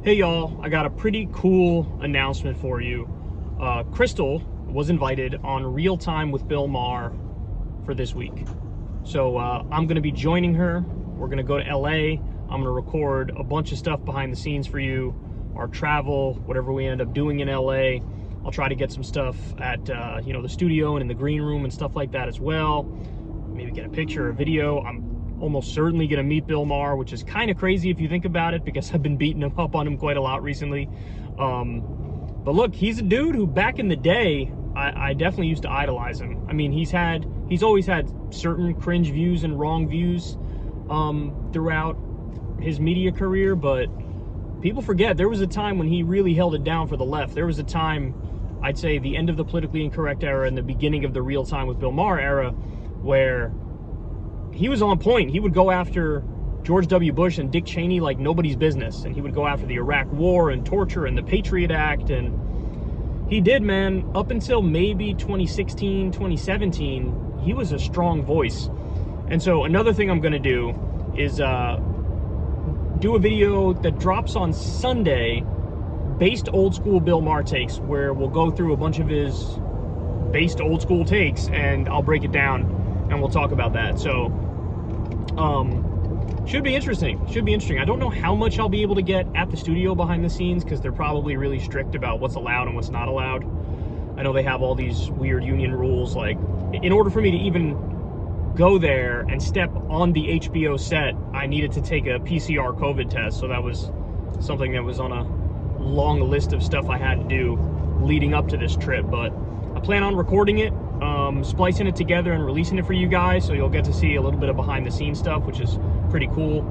Hey y'all, I got a pretty cool announcement for you. Crystal was invited on Real Time with Bill Maher for this week. So I'm gonna be joining her. We're gonna go to LA. I'm gonna record a bunch of stuff behind the scenes for you, our travel, whatever we end up doing in LA. I'll try to get some stuff at the studio and in the green room and stuff like that as well. Maybe get a picture or video. I'm almost certainly gonna meet Bill Maher, which is kind of crazy if you think about it, because I've been beating him up on him quite a lot recently. But look, he's a dude who back in the day, I definitely used to idolize him. I mean, he's always had certain cringe views and wrong views throughout his media career, but people forget there was a time when he really held it down for the left. There was a time, I'd say the end of the politically incorrect era and the beginning of the Real Time with Bill Maher era, where he was on point. He would go after George W. Bush and Dick Cheney like nobody's business. And he would go after the Iraq War and torture and the Patriot Act. And he did, man, up until maybe 2016, 2017, he was a strong voice. And so another thing I'm going to do is do a video that drops on Sunday based old school Bill Maher takes, where we'll go through a bunch of his based old school takes and I'll break it down and we'll talk about that. So should be interesting. I don't know how much I'll be able to get at the studio behind the scenes, because they're probably really strict about what's allowed and what's not allowed. I know they have all these weird union rules. Like, in order for me to even go there and step on the HBO set, I needed to take a PCR COVID test. So that was something that was on a long list of stuff I had to do leading up to this trip. But I plan on recording it, splicing it together and releasing it for you guys, so you'll get to see a little bit of behind the scenes stuff, which is pretty cool.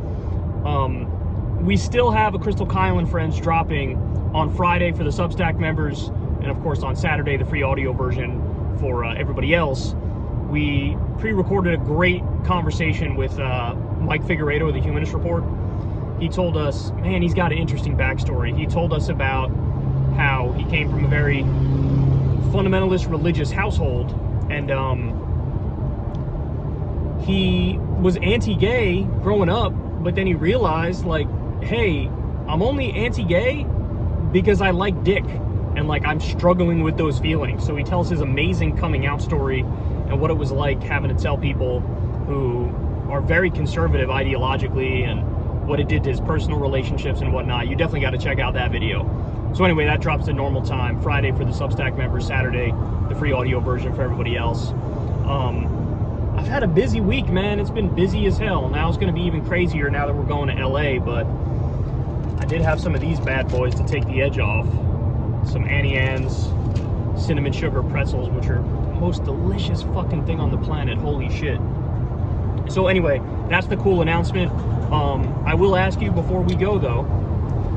We still have a Crystal Kyle and Friends dropping on Friday for the Substack members, and of course on Saturday the free audio version for everybody else. We pre-recorded a great conversation with Mike Figueredo of the Humanist Report. He told us, man, he's got an interesting backstory. He told us about how he came from a very fundamentalist religious household, and he was anti-gay growing up, but then he realized, like, hey, I'm only anti-gay because I like dick, and like I'm struggling with those feelings. So he tells his amazing coming out story and what it was like having to tell people who are very conservative ideologically, and what it did to his personal relationships and whatnot. You definitely got to check out that video. So anyway, that drops at normal time, Friday for the Substack members, Saturday the free audio version for everybody else. I've had a busy week, man. It's been busy as hell. Now it's going to be even crazier now that we're going to LA, but I did have some of these bad boys to take the edge off. Some Annie Ann's cinnamon sugar pretzels, which are the most delicious fucking thing on the planet. Holy shit. So anyway, that's the cool announcement. I will ask you before we go though.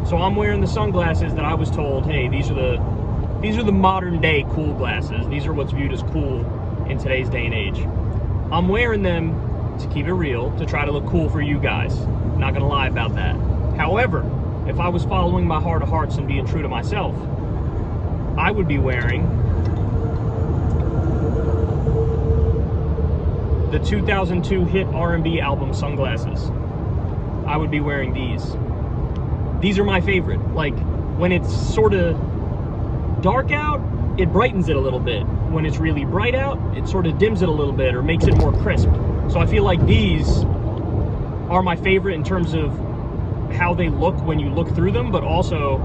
So I'm wearing the sunglasses that I was told, hey, these are the modern day cool glasses. These are what's viewed as cool in today's day and age. I'm wearing them to keep it real, to try to look cool for you guys. I'm not gonna lie about that. However, if I was following my heart of hearts and being true to myself, I would be wearing the 2002 hit R&B album Sunglasses. I would be wearing these. These are my favorite. Like, when it's sort of dark out, it brightens it a little bit. When it's really bright out, it sort of dims it a little bit or makes it more crisp. So I feel like these are my favorite in terms of how they look when you look through them, but also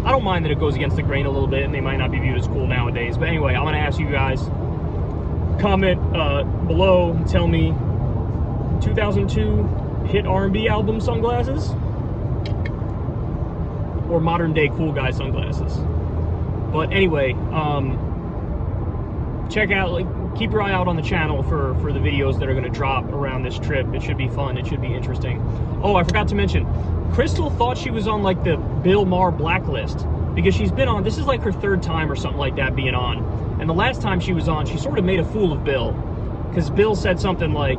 I don't mind that it goes against the grain a little bit and they might not be viewed as cool nowadays. But anyway, I'm gonna ask you guys, comment below and tell me 2002 hit R&B album Sunglasses or modern day cool guy sunglasses. But anyway, check out, like, keep your eye out on the channel for the videos that are going to drop around this trip. It should be fun. It should be interesting. Oh, I forgot to mention, Crystal thought she was on like the Bill Maher blacklist, because she's been on, this is like her third time or something like that being on. And the last time she was on, she sort of made a fool of Bill, because Bill said something like,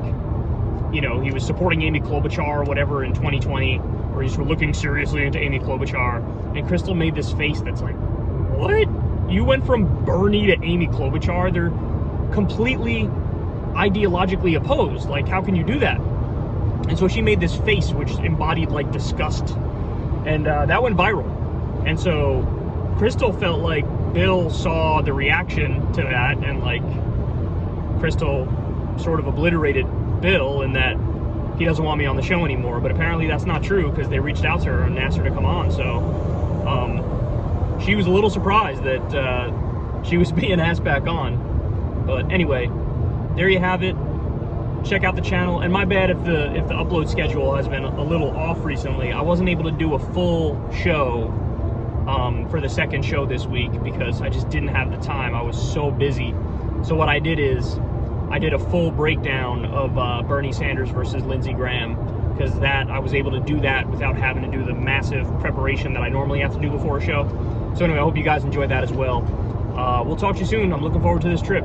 you know, he was supporting Amy Klobuchar or whatever in 2020, or he's looking seriously into Amy Klobuchar. And Crystal made this face that's like, what? You went from Bernie to Amy Klobuchar? They're completely ideologically opposed. Like, how can you do that? And so she made this face which embodied like disgust. And that went viral. And so Crystal felt like Bill saw the reaction to that, and like Crystal sort of obliterated Bill in that he doesn't want me on the show anymore. But apparently that's not true, because they reached out to her and asked her to come on. So she was a little surprised that she was being asked back on. But anyway, there you have it. Check out the channel. And my bad if the upload schedule has been a little off recently. I wasn't able to do a full show for the second show this week because I just didn't have the time. I was so busy. So what I did is I did a full breakdown of Bernie Sanders versus Lindsey Graham, because that I was able to do that without having to do the massive preparation that I normally have to do before a show. So anyway, I hope you guys enjoyed that as well. We'll talk to you soon. I'm looking forward to this trip.